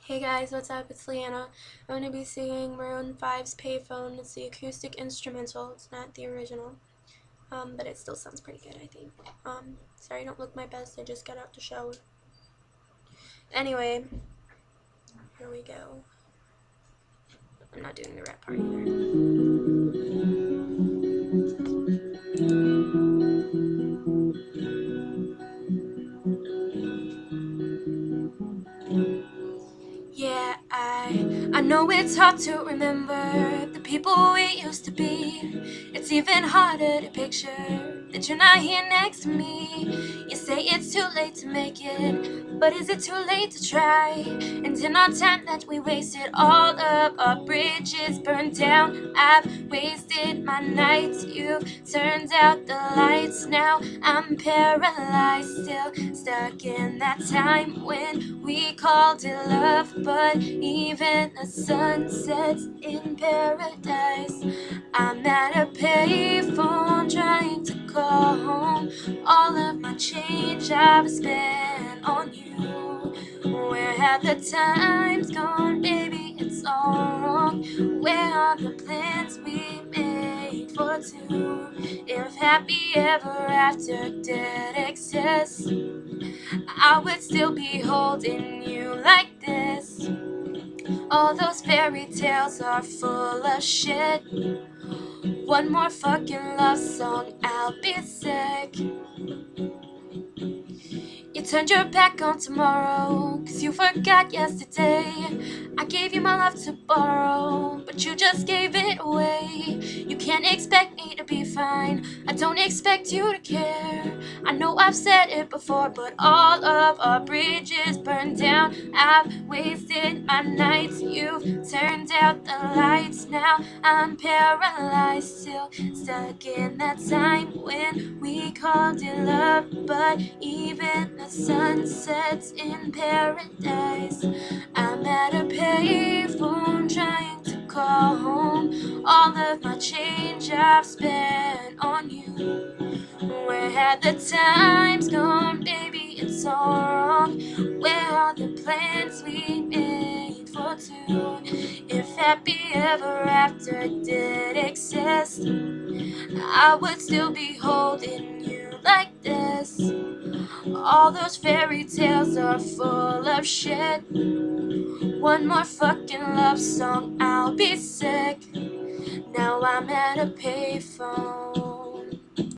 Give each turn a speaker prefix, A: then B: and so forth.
A: Hey guys, what's up? It's Leanna. I'm going to be singing Maroon 5's Payphone. It's the acoustic instrumental. It's not the original. But it still sounds pretty good, I think. Sorry I don't look my best. I just got out the shower. Anyway, here we go. I'm not doing the rap part either. Yeah, I know it's hard to remember the people we used to be. It's even harder to picture that you're not here next to me. You say it's too late to make it, but is it too late to try? And in our time that we wasted, all of our bridges burned down. I've wasted my nights, you've turned out the lights. Now I'm paralyzed, still stuck in that time when we called it love. But even the sun sets in paradise. I'm at a payphone trying to call home. All of my change I've spent on you. Where have the times gone, baby? It's all wrong. Where are the plans we made for two? If happy ever after did exist, I would still be holding you like this. All those fairy tales are full of shit. One more fucking love song, I'll be sick. You turned your back on tomorrow, 'cause you forgot yesterday. I gave you my love to borrow, but you just gave it away. You can't expect me to be fine, I don't expect you to care. I know I've said it before, but all of our bridges burned down. I've wasted my nights, you've turned out the lights. Now I'm paralyzed, still stuck in that time when we called it love. But even the sun sets in paradise. I'm at a payphone trying to call home. All of my change I've spent on you. Where have the times gone, baby? It's all wrong. Where are the plans we made for two? If happy ever after did exist, I would still be holding you like this. All those fairy tales are full of shit. One more fucking love song, I'll be sick. Now I'm at a payphone.